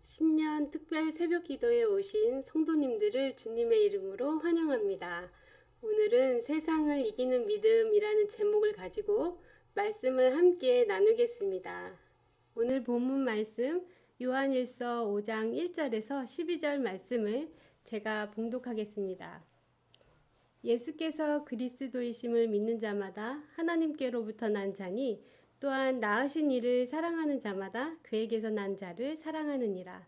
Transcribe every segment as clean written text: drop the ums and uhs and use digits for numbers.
신년 특별 새벽 기도에 오신 성도님들을 주님의 이름으로 환영합니다. 오늘은 세상을 이기는 믿음이라는 제목을 가지고 말씀을 함께 나누겠습니다. 오늘 본문 말씀 요한일서 5장 1절에서 12절 말씀을 제가 봉독하겠습니다. 예수께서 그리스도이심을 믿는 자마다 하나님께로부터 난 자니 또한 낳으신 이를 사랑하는 자마다 그에게서 난 자를 사랑하느니라.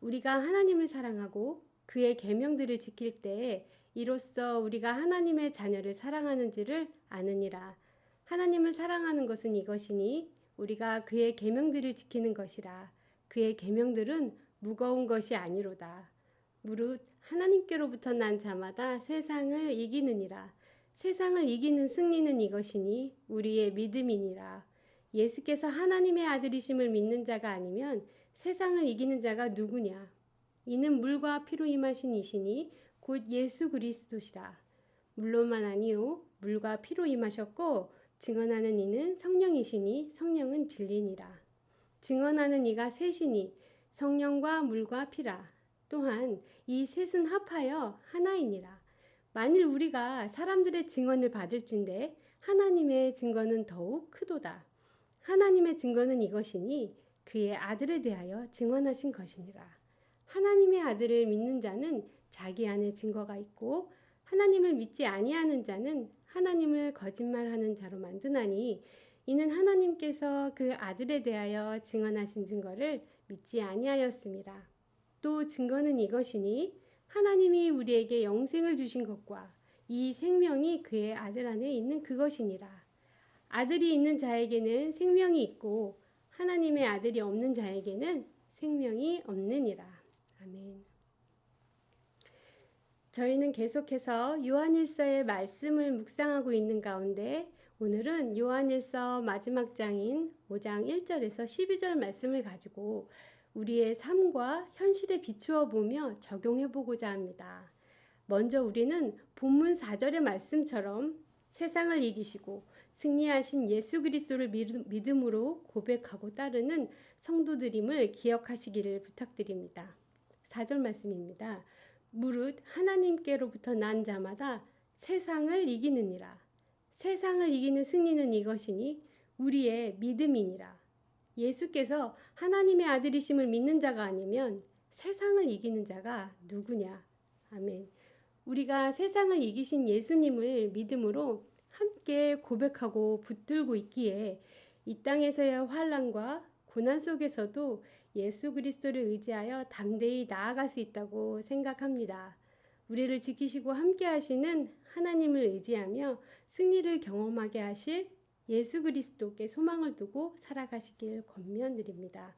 우리가 하나님을 사랑하고 그의 계명들을 지킬 때에 이로써 우리가 하나님의 자녀를 사랑하는 줄을 아느니라. 하나님을 사랑하는 것은 이것이니 우리가 그의 계명들을 지키는 것이라. 그의 계명들은 무거운 것이 아니로다. 무릇 하나님께로부터 난 자마다 세상을 이기느니라. 세상을 이기는 승리는 이것이니 우리의 믿음이니라. 예수께서 하나님의 아들이심을 믿는 자가 아니면 세상을 이기는 자가 누구냐? 이는 물과 피로 임하신 이시니 곧 예수 그리스도시라. 물로만 아니요 물과 피로 임하셨고 증언하는 이는 성령이시니 성령은 진리니라. 증언하는 이가 셋이니 성령과 물과 피라. 또한 이 셋은 합하여 하나이니라. 만일 우리가 사람들의 증언을 받을진대 하나님의 증거는 더욱 크도다. 하나님의 증거는 이것이니 그의 아들에 대하여 증언하신 것이니라. 하나님의 아들을 믿는 자는 자기 안에 증거가 있고 하나님을 믿지 아니하는 자는 하나님을 거짓말하는 자로 만드나니 이는 하나님께서 그 아들에 대하여 증언하신 증거를 믿지 아니하였습니다. 또 증거는 이것이니 하나님이 우리에게 영생을 주신 것과 이 생명이 그의 아들 안에 있는 그것이니라. 아들이 있는 자에게는 생명이 있고 하나님의 아들이 없는 자에게는 생명이 없느니라. 아멘. 저희는 계속해서 요한일서의 말씀을 묵상하고 있는 가운데 오늘은 요한일서 마지막 장인 5장 1절에서 12절 말씀을 가지고 우리의 삶과 현실에 비추어 보며 적용해 보고자 합니다. 먼저 우리는 본문 4절의 말씀처럼 세상을 이기시고 승리하신 예수 그리스도를 믿음으로 고백하고 따르는 성도들임을 기억하시기를 부탁드립니다. 4절 말씀입니다. 무릇 하나님께로부터 난 자마다 세상을 이기느니라. 세상을 이기는 승리는 이것이니 우리의 믿음이니라. 예수께서 하나님의 아들이심을 믿는 자가 아니면 세상을 이기는 자가 누구냐? 아멘. 우리가 세상을 이기신 예수님을 믿음으로 함께 고백하고 붙들고 있기에 이 땅에서의 환난과 고난 속에서도 예수 그리스도를 의지하여 담대히 나아갈 수 있다고 생각합니다. 우리를 지키시고 함께 하시는 하나님을 의지하며 승리를 경험하게 하실 예수 그리스도께 소망을 두고 살아가시길 권면드립니다.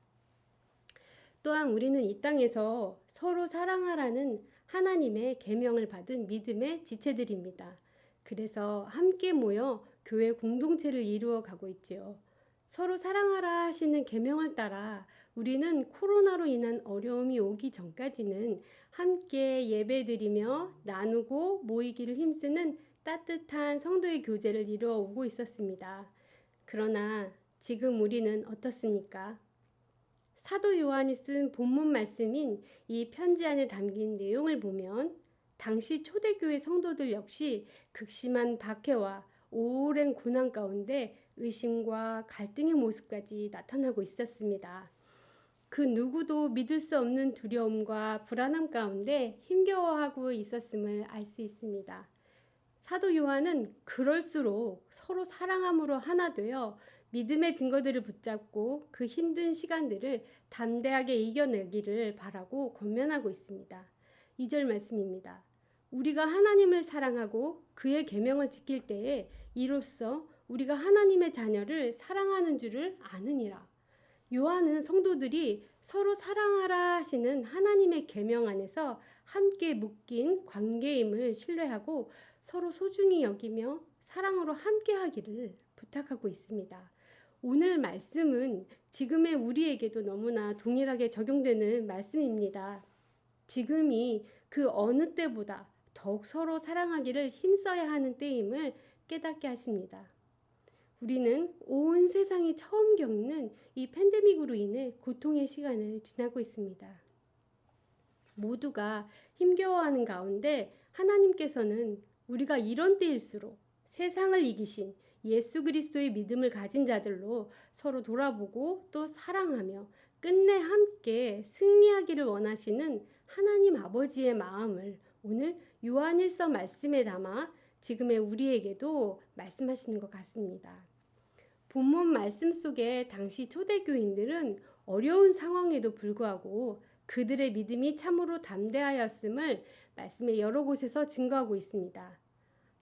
또한 우리는 이 땅에서 서로 사랑하라는 하나님의 계명을 받은 믿음의 지체들입니다. 그래서 함께 모여 교회 공동체를 이루어 가고 있지요. 서로 사랑하라 하시는 계명을 따라 우리는 코로나로 인한 어려움이 오기 전까지는 함께 예배드리며 나누고 모이기를 힘쓰는 따뜻한 성도의 교제를 이루어 오고 있었습니다. 그러나 지금 우리는 어떻습니까? 사도 요한이 쓴 본문 말씀인 이 편지 안에 담긴 내용을 보면 당시 초대교회 성도들 역시 극심한 박해와 오랜 고난 가운데 의심과 갈등의 모습까지 나타나고 있었습니다. 그 누구도 믿을 수 없는 두려움과 불안함 가운데 힘겨워하고 있었음을 알 수 있습니다. 사도 요한은 그럴수록 서로 사랑함으로 하나 되어 믿음의 증거들을 붙잡고 그 힘든 시간들을 담대하게 이겨내기를 바라고 권면하고 있습니다. 2절 말씀입니다. 우리가 하나님을 사랑하고 그의 계명을 지킬 때에 이로써 우리가 하나님의 자녀를 사랑하는 줄을 아느니라. 요한은 성도들이 서로 사랑하라 하시는 하나님의 계명 안에서 함께 묶인 관계임을 신뢰하고 서로 소중히 여기며 사랑으로 함께 하기를 부탁하고 있습니다. 오늘 말씀은 지금의 우리에게도 너무나 동일하게 적용되는 말씀입니다. 지금이 그 어느 때보다 더욱 서로 사랑하기를 힘써야 하는 때임을 깨닫게 하십니다. 우리는 온 세상이 처음 겪는 이 팬데믹으로 인해 고통의 시간을 지나고 있습니다. 모두가 힘겨워하는 가운데 하나님께서는 우리가 이런 때일수록 세상을 이기신 예수 그리스도의 믿음을 가진 자들로 서로 돌아보고 또 사랑하며 끝내 함께 승리하기를 원하시는 하나님 아버지의 마음을 오늘 요한일서 말씀에 담아 지금의 우리에게도 말씀하시는 것 같습니다. 본문 말씀 속에 당시 초대교인들은 어려운 상황에도 불구하고 그들의 믿음이 참으로 담대하였음을 말씀의 여러 곳에서 증거하고 있습니다.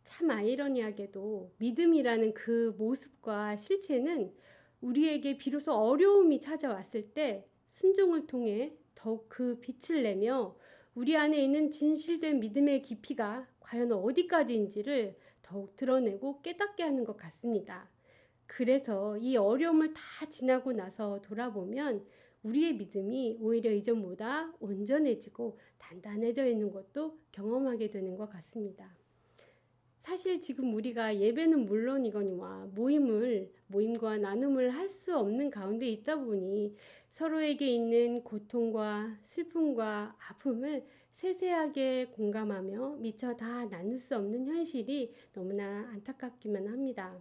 참 아이러니하게도 믿음이라는 그 모습과 실체는 우리에게 비로소 어려움이 찾아왔을 때 순종을 통해 더욱 그 빛을 내며 우리 안에 있는 진실된 믿음의 깊이가 과연 어디까지인지를 더욱 드러내고 깨닫게 하는 것 같습니다. 그래서 이 어려움을 다 지나고 나서 돌아보면 우리의 믿음이 오히려 이전보다 온전해지고 단단해져 있는 것도 경험하게 되는 것 같습니다. 사실 지금 우리가 예배는 물론이거니와 모임과 나눔을 할 수 없는 가운데 있다 보니 서로에게 있는 고통과 슬픔과 아픔을 세세하게 공감하며 미처 다 나눌 수 없는 현실이 너무나 안타깝기만 합니다.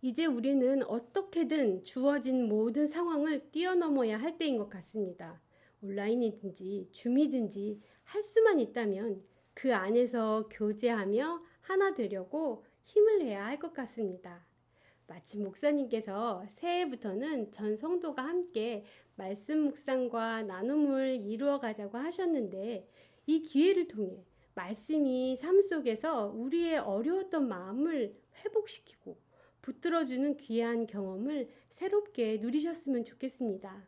이제 우리는 어떻게든 주어진 모든 상황을 뛰어넘어야 할 때인 것 같습니다. 온라인이든지 줌이든지 할 수만 있다면 그 안에서 교제하며 하나 되려고 힘을 내야 할 것 같습니다. 마침 목사님께서 새해부터는 전 성도가 함께 말씀 묵상과 나눔을 이루어 가자고 하셨는데 이 기회를 통해 말씀이 삶 속에서 우리의 어려웠던 마음을 회복시키고 붙들어주는 귀한 경험을 새롭게 누리셨으면 좋겠습니다.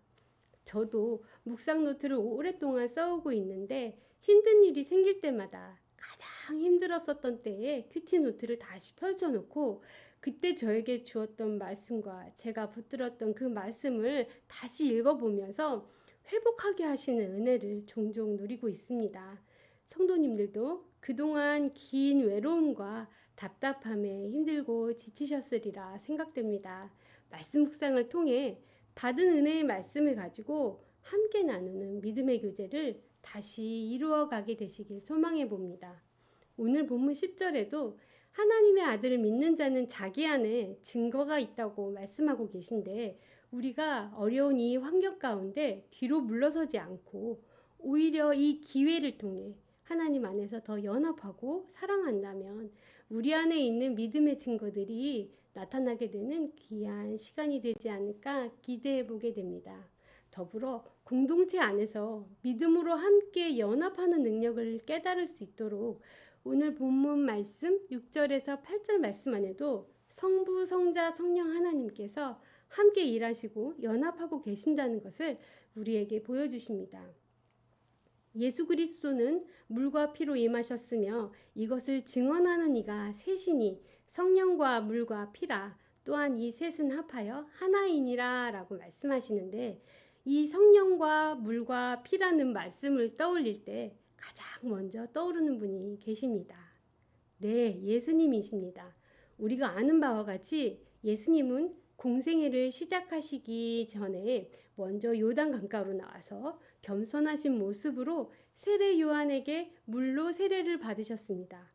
저도 묵상 노트를 오랫동안 써오고 있는데 힘든 일이 생길 때마다 가장 힘들었었던 때에 큐티 노트를 다시 펼쳐놓고 그때 저에게 주었던 말씀과 제가 붙들었던 그 말씀을 다시 읽어보면서 회복하게 하시는 은혜를 종종 누리고 있습니다. 성도님들도 그동안 긴 외로움과 답답함에 힘들고 지치셨으리라 생각됩니다. 말씀 묵상을 통해 받은 은혜의 말씀을 가지고 함께 나누는 믿음의 교제를 다시 이루어가게 되시길 소망해 봅니다. 오늘 본문 10절에도 하나님의 아들을 믿는 자는 자기 안에 증거가 있다고 말씀하고 계신데 우리가 어려운 이 환경 가운데 뒤로 물러서지 않고 오히려 이 기회를 통해 하나님 안에서 더 연합하고 사랑한다면 우리 안에 있는 믿음의 증거들이 나타나게 되는 귀한 시간이 되지 않을까 기대해 보게 됩니다. 더불어 공동체 안에서 믿음으로 함께 연합하는 능력을 깨달을 수 있도록 오늘 본문 말씀 6절에서 8절 말씀 안에도 성부, 성자, 성령 하나님께서 함께 일하시고 연합하고 계신다는 것을 우리에게 보여주십니다. 예수 그리스도는 물과 피로 임하셨으며 이것을 증언하는 이가 셋이니 성령과 물과 피라 또한 이 셋은 합하여 하나이니라 라고 말씀하시는데 이 성령과 물과 피라는 말씀을 떠올릴 때 가장 먼저 떠오르는 분이 계십니다. 네, 예수님이십니다. 우리가 아는 바와 같이 예수님은 공생애를 시작하시기 전에 먼저 요단 강가로 나와서 겸손하신 모습으로 세례 요한에게 물로 세례를 받으셨습니다.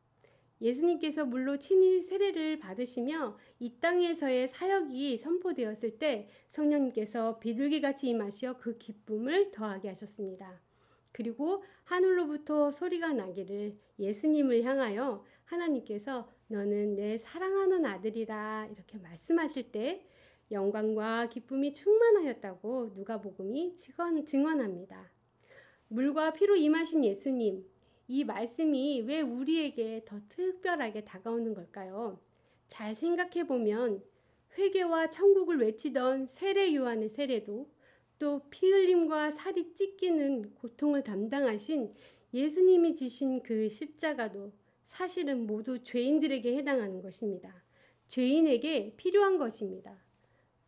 예수님께서 물로 친히 세례를 받으시며 이 땅에서의 사역이 선포되었을 때 성령님께서 비둘기같이 임하시어 그 기쁨을 더하게 하셨습니다. 그리고 하늘로부터 소리가 나기를 예수님을 향하여 하나님께서 너는 내 사랑하는 아들이라 이렇게 말씀하실 때 영광과 기쁨이 충만하였다고 누가복음이 증언합니다. 물과 피로 임하신 예수님, 이 말씀이 왜 우리에게 더 특별하게 다가오는 걸까요? 잘 생각해 보면 회개와 천국을 외치던 세례 요한의 세례도 또 피 흘림과 살이 찢기는 고통을 담당하신 예수님이 지신 그 십자가도 사실은 모두 죄인들에게 해당하는 것입니다. 죄인에게 필요한 것입니다.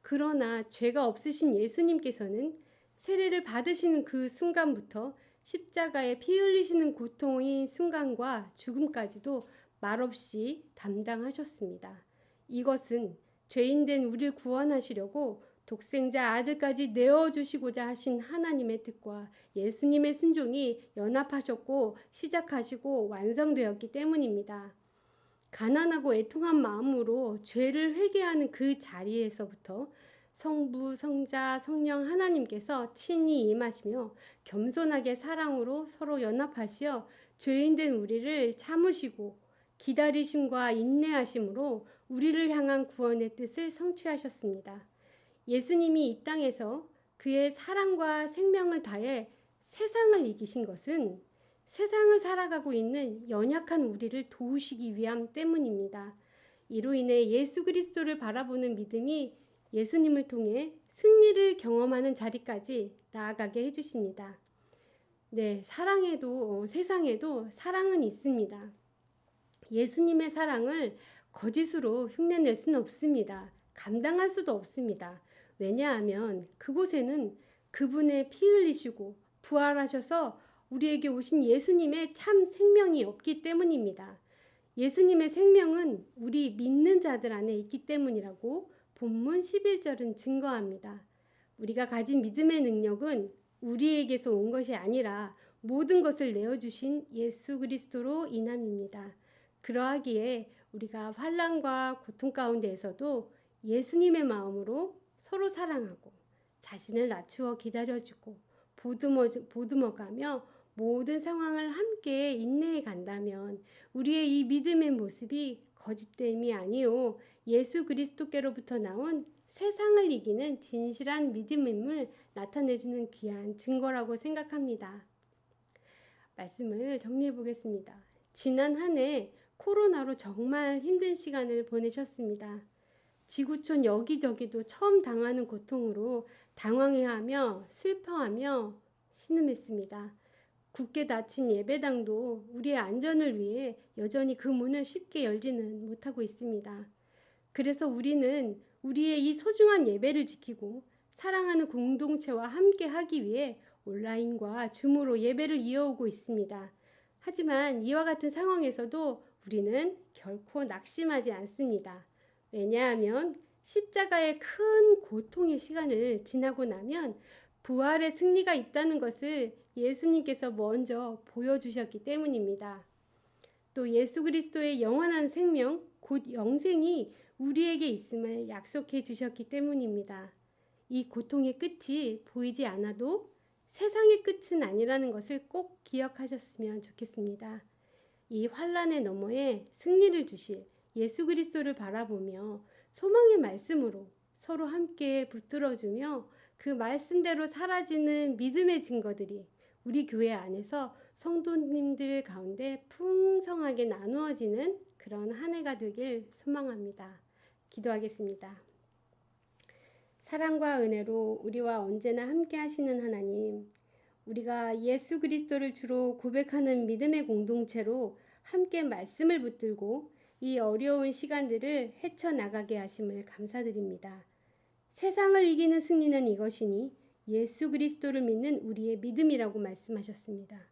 그러나 죄가 없으신 예수님께서는 세례를 받으시는 그 순간부터 십자가에 피 흘리시는 고통의 순간과 죽음까지도 말없이 담당하셨습니다. 이것은 죄인된 우리를 구원하시려고 독생자 아들까지 내어주시고자 하신 하나님의 뜻과 예수님의 순종이 연합하셨고 시작하시고 완성되었기 때문입니다. 가난하고 애통한 마음으로 죄를 회개하는 그 자리에서부터 성부, 성자, 성령 하나님께서 친히 임하시며 겸손하게 사랑으로 서로 연합하시어 죄인된 우리를 참으시고 기다리심과 인내하심으로 우리를 향한 구원의 뜻을 성취하셨습니다. 예수님이 이 땅에서 그의 사랑과 생명을 다해 세상을 이기신 것은 세상을 살아가고 있는 연약한 우리를 도우시기 위함 때문입니다. 이로 인해 예수 그리스도를 바라보는 믿음이 예수님을 통해 승리를 경험하는 자리까지 나아가게 해주십니다. 네, 세상에도 사랑은 있습니다. 예수님의 사랑을 거짓으로 흉내낼 수는 없습니다. 감당할 수도 없습니다. 왜냐하면 그곳에는 그분의 피 흘리시고 부활하셔서 우리에게 오신 예수님의 참 생명이 없기 때문입니다. 예수님의 생명은 우리 믿는 자들 안에 있기 때문이라고 본문 11절은 증거합니다. 우리가 가진 믿음의 능력은 우리에게서 온 것이 아니라 모든 것을 내어주신 예수 그리스도로 인함입니다. 그러하기에 우리가 환난과 고통 가운데에서도 예수님의 마음으로 서로 사랑하고 자신을 낮추어 기다려주고 보듬어가며 모든 상황을 함께 인내해 간다면 우리의 이 믿음의 모습이 거짓됨이 아니요 예수 그리스도께로부터 나온 세상을 이기는 진실한 믿음임을 나타내주는 귀한 증거라고 생각합니다. 말씀을 정리해 보겠습니다. 지난 한 해 코로나로 정말 힘든 시간을 보내셨습니다. 지구촌 여기저기도 처음 당하는 고통으로 당황해하며 슬퍼하며 신음했습니다. 굳게 닫힌 예배당도 우리의 안전을 위해 여전히 그 문을 쉽게 열지는 못하고 있습니다. 그래서 우리는 우리의 이 소중한 예배를 지키고 사랑하는 공동체와 함께 하기 위해 온라인과 줌으로 예배를 이어오고 있습니다. 하지만 이와 같은 상황에서도 우리는 결코 낙심하지 않습니다. 왜냐하면 십자가의 큰 고통의 시간을 지나고 나면 부활의 승리가 있다는 것을 예수님께서 먼저 보여주셨기 때문입니다. 또 예수 그리스도의 영원한 생명, 곧 영생이 우리에게 있음을 약속해 주셨기 때문입니다. 이 고통의 끝이 보이지 않아도 세상의 끝은 아니라는 것을 꼭 기억하셨으면 좋겠습니다. 이 환난의 너머에 승리를 주실 예수 그리스도를 바라보며 소망의 말씀으로 서로 함께 붙들어주며 그 말씀대로 사라지는 믿음의 증거들이 우리 교회 안에서 성도님들 가운데 풍성하게 나누어지는 그런 한 해가 되길 소망합니다. 기도하겠습니다. 사랑과 은혜로 우리와 언제나 함께 하시는 하나님, 우리가 예수 그리스도를 주로 고백하는 믿음의 공동체로 함께 말씀을 붙들고 이 어려운 시간들을 헤쳐나가게 하심을 감사드립니다. 세상을 이기는 승리는 이것이니 예수 그리스도를 믿는 우리의 믿음이라고 말씀하셨습니다.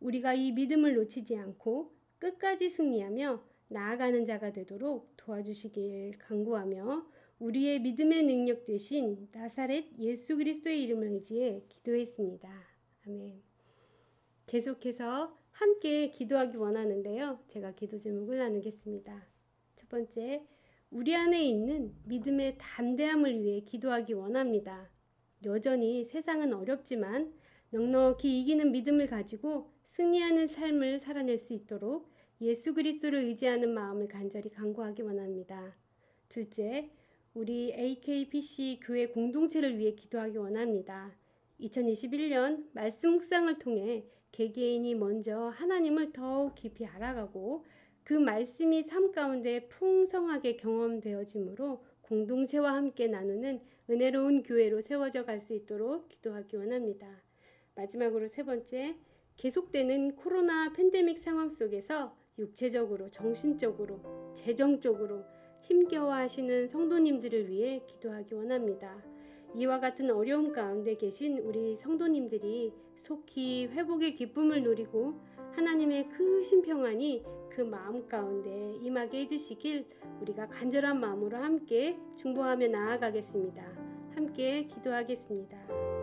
우리가 이 믿음을 놓치지 않고 끝까지 승리하며 나아가는 자가 되도록 도와주시길 간구하며 우리의 믿음의 능력 되신 나사렛 예수 그리스도의 이름을 의지해 기도했습니다. 아멘. 계속해서 함께 기도하기 원하는데요. 제가 기도 제목을 나누겠습니다. 첫 번째, 우리 안에 있는 믿음의 담대함을 위해 기도하기 원합니다. 여전히 세상은 어렵지만 넉넉히 이기는 믿음을 가지고 승리하는 삶을 살아낼 수 있도록 예수 그리스도를 의지하는 마음을 간절히 간구하기 원합니다. 둘째, 우리 AKPC 교회 공동체를 위해 기도하기 원합니다. 2021년 말씀 묵상을 통해 개개인이 먼저 하나님을 더욱 깊이 알아가고 그 말씀이 삶 가운데 풍성하게 경험되어지므로 공동체와 함께 나누는 은혜로운 교회로 세워져 갈 수 있도록 기도하기 원합니다. 마지막으로 세 번째, 계속되는 코로나 팬데믹 상황 속에서 육체적으로, 정신적으로, 재정적으로 힘겨워하시는 성도님들을 위해 기도하기 원합니다. 이와 같은 어려움 가운데 계신 우리 성도님들이 속히 회복의 기쁨을 누리고 하나님의 크신 평안이 그 마음 가운데 임하게 해주시길 우리가 간절한 마음으로 함께 중보하며 나아가겠습니다. 함께 기도하겠습니다.